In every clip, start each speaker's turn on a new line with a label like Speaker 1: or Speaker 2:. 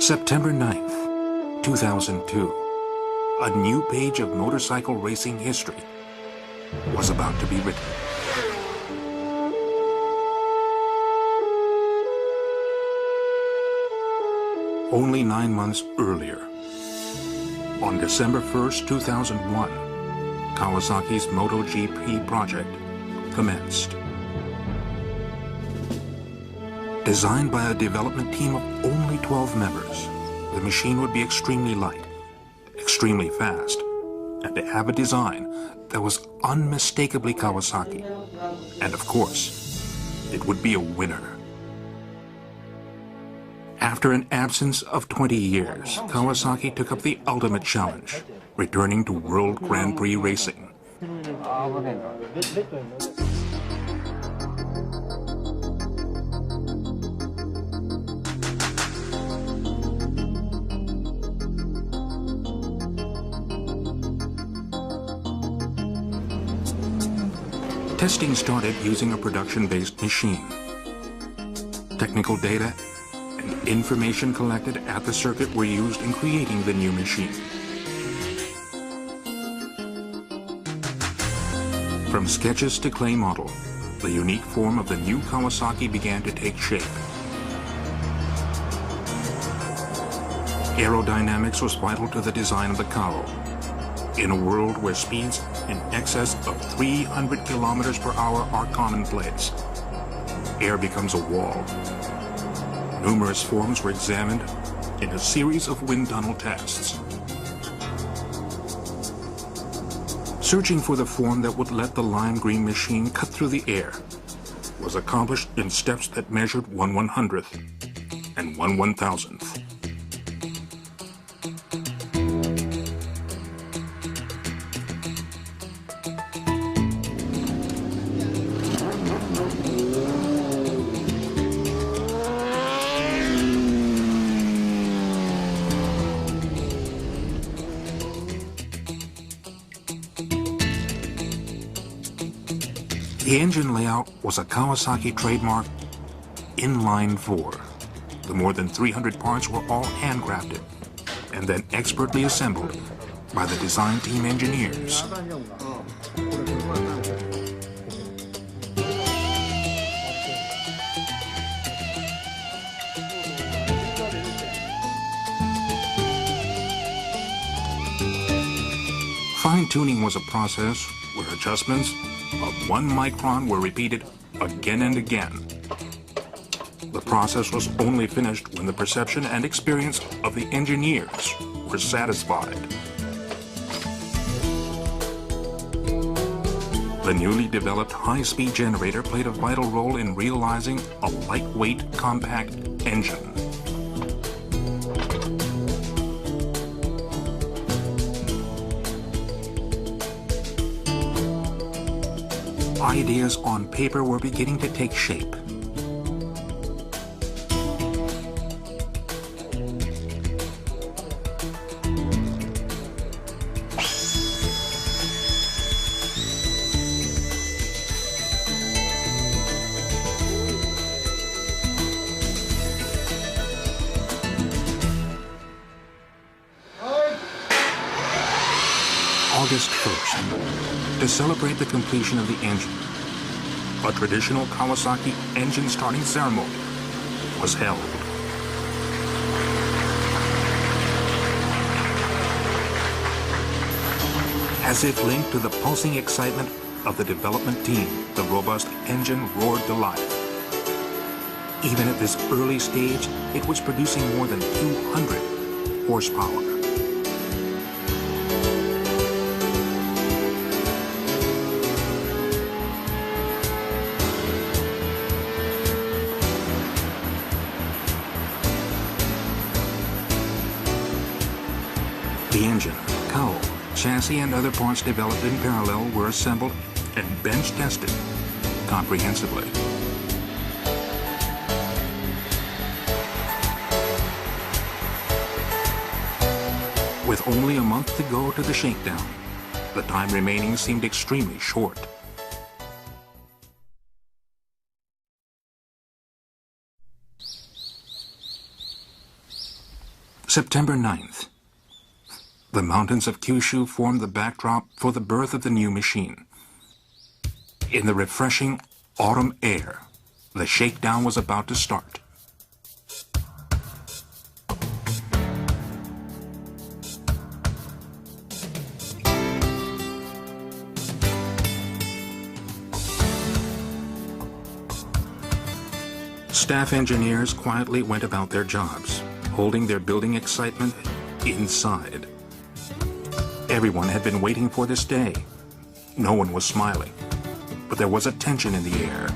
Speaker 1: September 9th, 2002, a new page of motorcycle racing history was about to be written. Only 9 months earlier, on December 1st, 2001, Kawasaki's MotoGP project commenced. Designed by a development team of only 12 members, the machine would be extremely light, extremely fast, and to have a design that was unmistakably Kawasaki. And of course, it would be a winner. After an absence of 20 years, Kawasaki took up the ultimate challenge, returning to World Grand Prix racing. Testing started using a production-based machine. Technical data and information collected at the circuit were used in creating the new machine. From sketches to clay model, the unique form of the new Kawasaki began to take shape. Aerodynamics was vital to the design of the Kawo. In a world where speeds in excess of 300 kilometers per hour are commonplace, air becomes a wall. Numerous forms were examined in a series of wind tunnel tests. Searching for the form that would let the lime green machine cut through the air was accomplished in steps that measured 1/100th and 1/1000th. The engine layout was a Kawasaki trademark inline 4. The more than 300 parts were all handcrafted and then expertly assembled by the design team engineers. Fine-tuning was a process where adjustments of 1 micron were repeated again and again. The process was only finished when the perception and experience of the engineers were satisfied. The newly developed high-speed generator played a vital role in realizing a lightweight, compact engine. Ideas on paper were beginning to take shape. August 1st, to celebrate the completion of the engine, a traditional Kawasaki engine starting ceremony was held. As if linked to the pulsing excitement of the development team, the robust engine roared to life. Even at this early stage, it was producing more than 200 horsepower. The engine, cowl, chassis, and other parts developed in parallel were assembled and bench tested comprehensively. With only a month to go to the shakedown, the time remaining seemed extremely short. September 9th. The mountains of Kyushu formed the backdrop for the birth of the new machine. In the refreshing autumn air, the shakedown was about to start. Staff engineers quietly went about their jobs, holding their building excitement inside. Everyone had been waiting for this day. No one was smiling, but there was a tension in the air.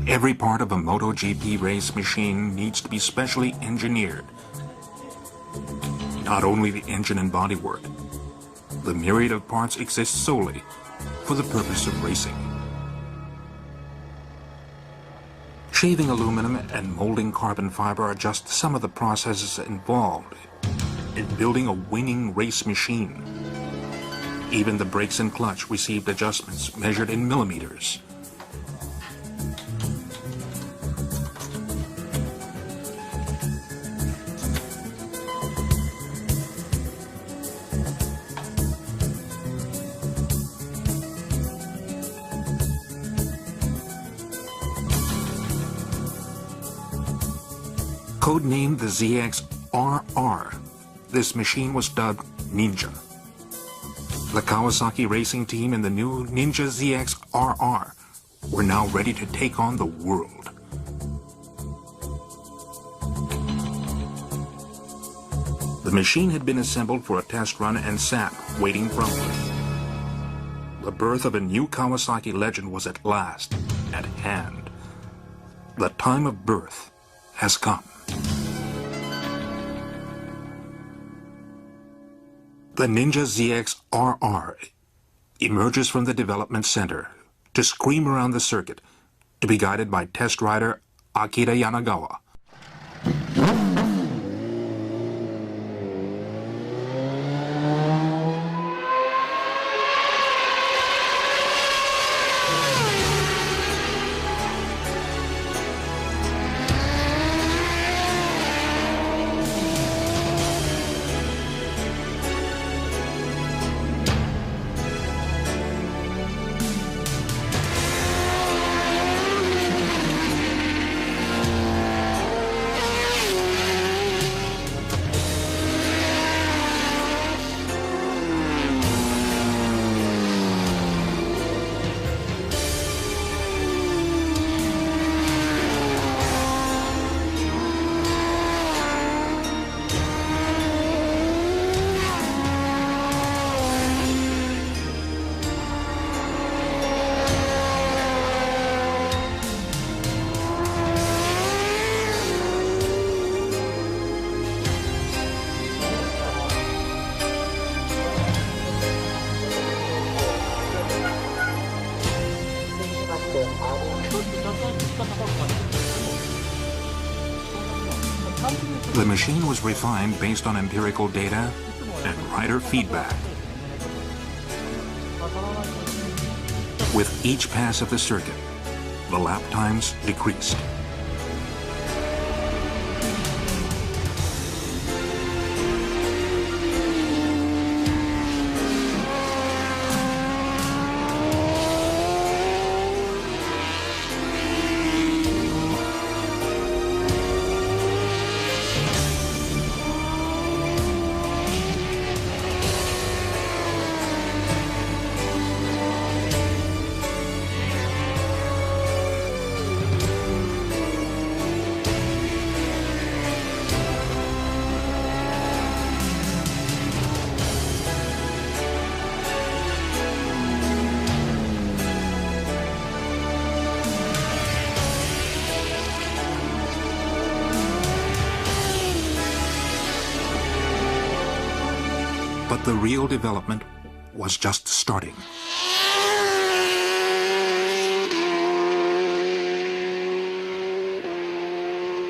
Speaker 1: Every part of a MotoGP race machine needs to be specially engineered. Not only the engine and bodywork, the myriad of parts exists solely for the purpose of racing. Shaving aluminum and molding carbon fiber are just some of the processes involved in building a winning race machine. Even the brakes and clutch received adjustments measured in millimeters. Codenamed the ZX-RR, this machine was dubbed Ninja. The Kawasaki racing team and the new Ninja ZX-RR were now ready to take on the world. The machine had been assembled for a test run and sat, waiting promptly. The birth of a new Kawasaki legend was at last at hand. The time of birth has come. The Ninja ZX-RR emerges from the development center to scream around the circuit, to be guided by test rider Akira Yanagawa. The machine was refined based on empirical data and rider feedback. With each pass of the circuit, the lap times decreased. But the real development was just starting.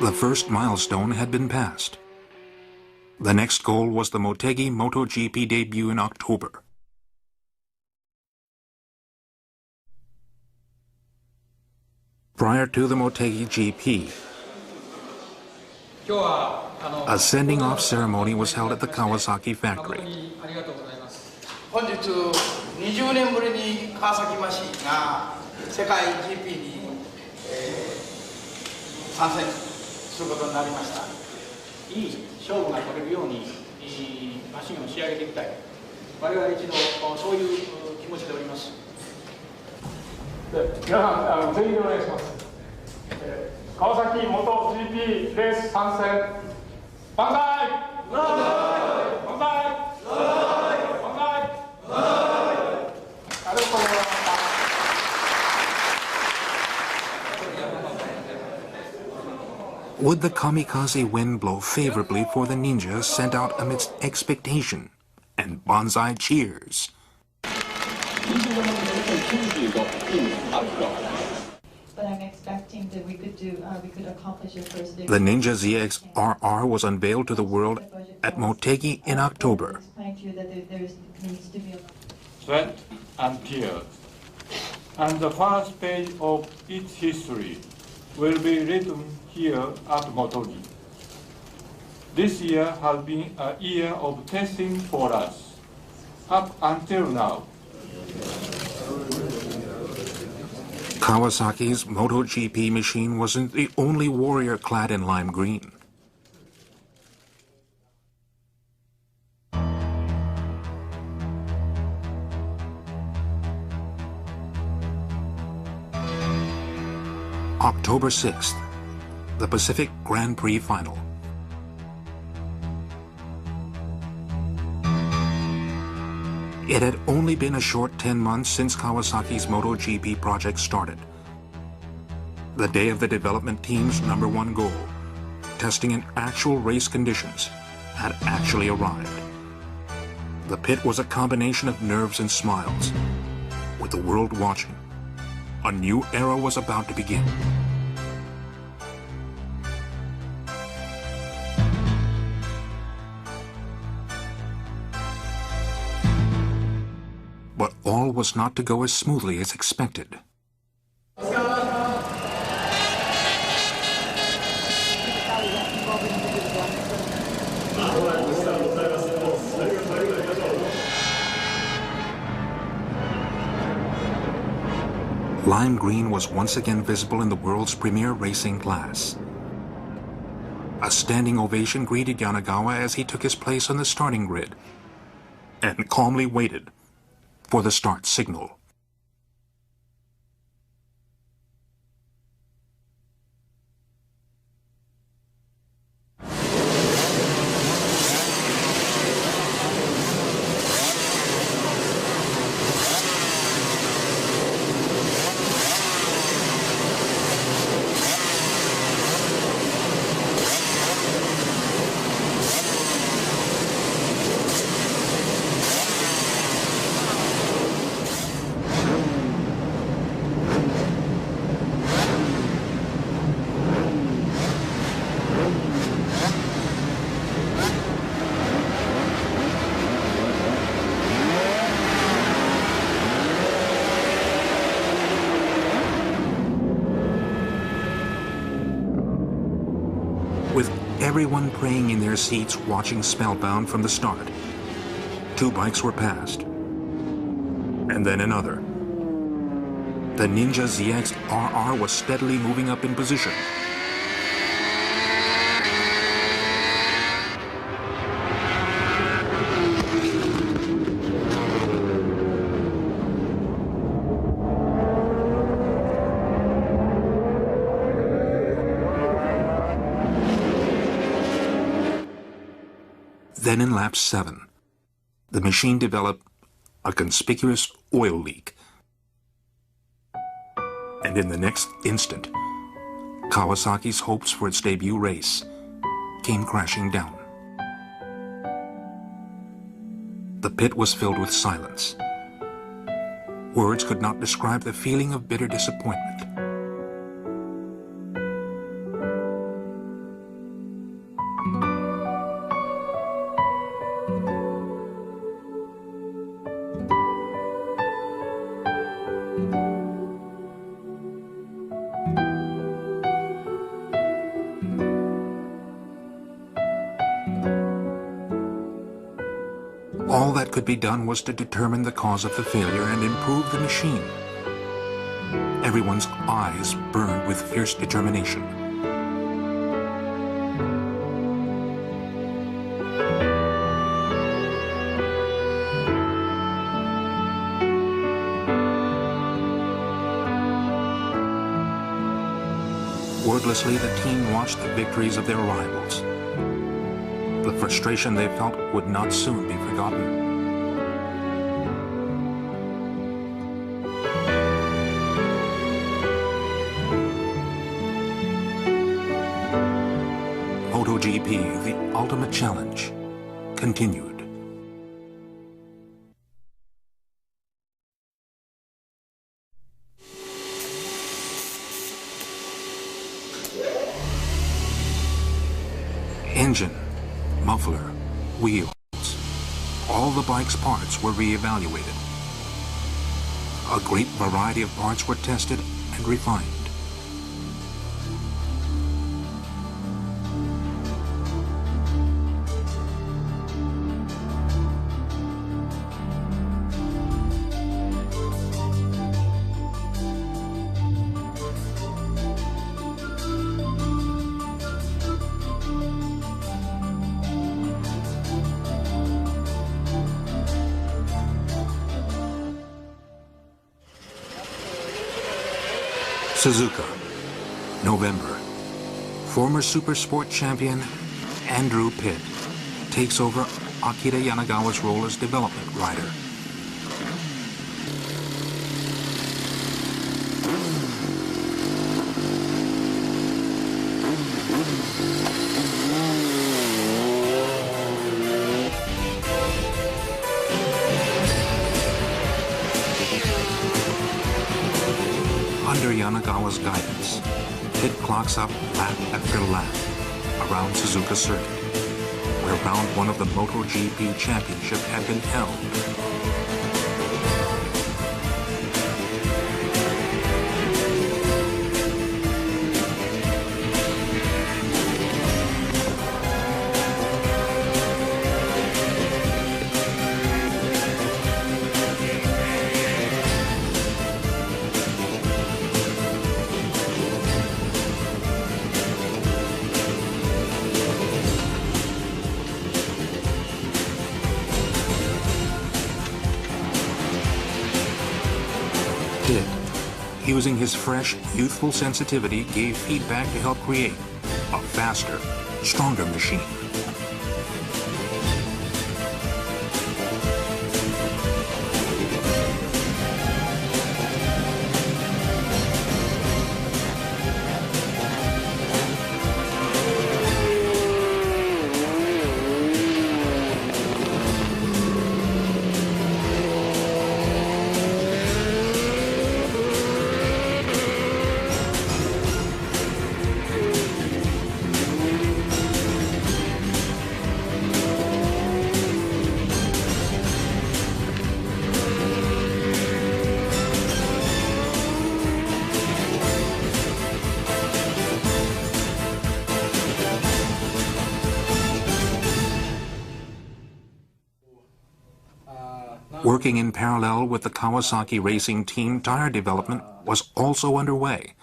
Speaker 1: The first milestone had been passed. The next goal was the Motegi MotoGP debut in October. Prior to the Motegi GP, a sending-off ceremony was held at the Kawasaki factory.
Speaker 2: 本日20年ぶりに川崎マシンが世界 GP に、参戦することになりました。いい勝負が取れるようにマシンを仕上げていきたい。我々一度そういう気持ちでおります。
Speaker 3: 皆さん、全員でお願いします。川崎元 GP レース参戦、万歳！万歳！万歳！万歳！ありがとうございました。
Speaker 1: Would the kamikaze wind blow favorably for the ninjas sent out amidst expectation and bonsai cheers?
Speaker 4: But I'm expecting that we could accomplish it first.
Speaker 1: The Ninja ZX RR was unveiled to the world at Motegi in October.
Speaker 3: Sweat and tears, and the first page of its history will be written here at Motegi. This year has been a year of testing for us, up until now.
Speaker 1: Kawasaki's MotoGP machine wasn't the only warrior clad in lime green. October 6th, the Pacific Grand Prix final. It had only been a short 10 months since Kawasaki's MotoGP project started. The day of the development team's #1 goal, testing in actual race conditions, had actually arrived. The pit was a combination of nerves and smiles. With the world watching, a new era was about to begin. But all was not to go as smoothly as expected. Lime green was once again visible in the world's premier racing class. A standing ovation greeted Yanagawa as he took his place on the starting grid and calmly waited for the start signal. With everyone praying in their seats, watching spellbound from the start, 2 bikes were passed, and then another. The Ninja ZX RR was steadily moving up in position. Then in lap 7, the machine developed a conspicuous oil leak. And in the next instant, Kawasaki's hopes for its debut race came crashing down. The pit was filled with silence. Words could not describe the feeling of bitter disappointment. All that could be done was to determine the cause of the failure and improve the machine. Everyone's eyes burned with fierce determination. Wordlessly, the team watched the victories of their rivals. The frustration they felt would not soon be forgotten. MotoGP, the ultimate challenge, continued. Engine, muffler, wheels, all the bike's parts were re-evaluated. A great variety of parts were tested and refined. Suzuka, November. Former Supersport champion Andrew Pitt takes over Akira Yanagawa's role as development rider. Under Yanagawa's guidance, Pitt clocks up lap after lap around Suzuka Circuit, where round one of the MotoGP Championship had been held. Pitt, using his fresh, youthful sensitivity, gave feedback to help create a faster, stronger machine. Working in parallel with the Kawasaki racing team, tire development was also underway,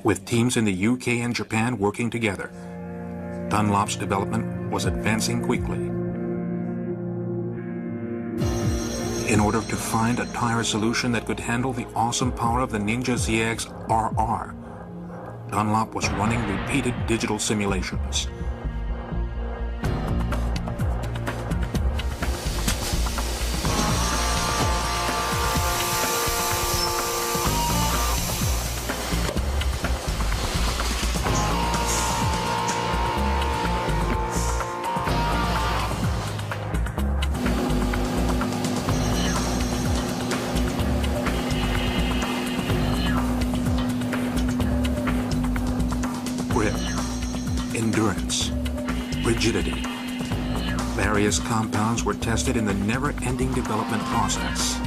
Speaker 1: with teams in the UK and Japan working together. Dunlop's development was advancing quickly. In order to find a tire solution that could handle the awesome power of the Ninja ZX RR, Dunlop was running repeated digital simulations. rigidity. Various compounds were tested in the never-ending development process.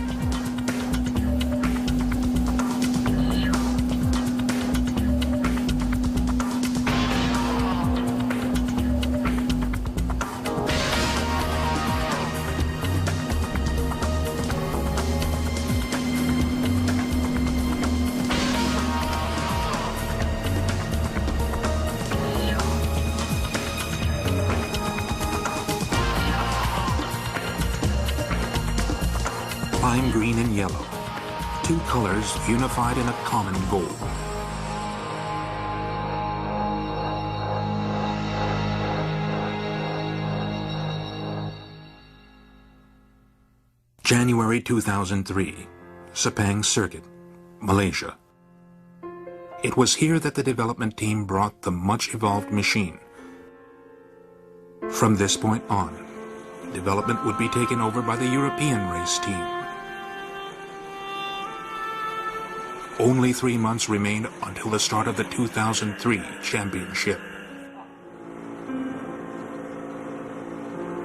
Speaker 1: Lime green and yellow, two colors unified in a common goal. January 2003, Sepang Circuit, Malaysia. It was here that the development team brought the much-evolved machine. From this point on, development would be taken over by the European race team. Only 3 months remained until the start of the 2003 championship.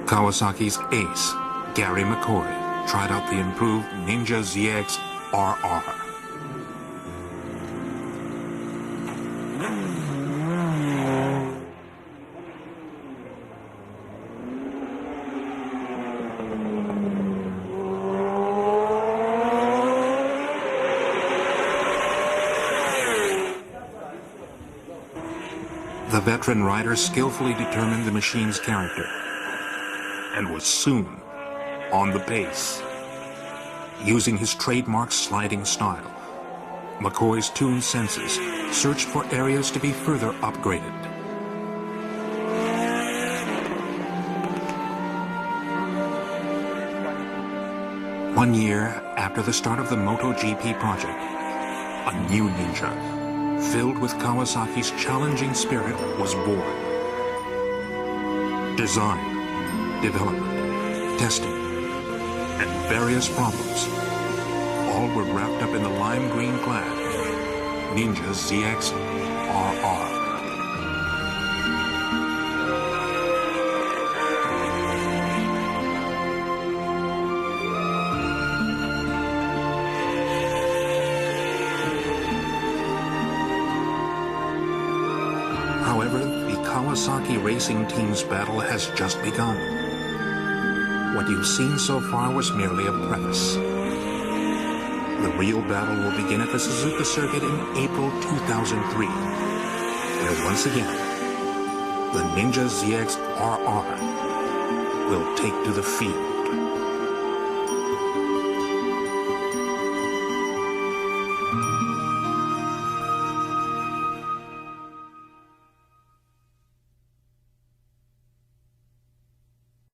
Speaker 1: Kawasaki's ace, Gary McCoy, tried out the improved Ninja ZX RR. The veteran rider skillfully determined the machine's character and was soon on the pace. Using his trademark sliding style, McCoy's tuned senses searched for areas to be further upgraded. One year after the start of the MotoGP project, a new Ninja, filled with Kawasaki's challenging spirit, was born. Design, development, testing, and various problems, all were wrapped up in the lime green clad Ninja ZX RR. However, the Kawasaki racing team's battle has just begun. What you've seen so far was merely a preface. The real battle will begin at the Suzuka circuit in April 2003, where once again, the Ninja ZX RR will take to the field.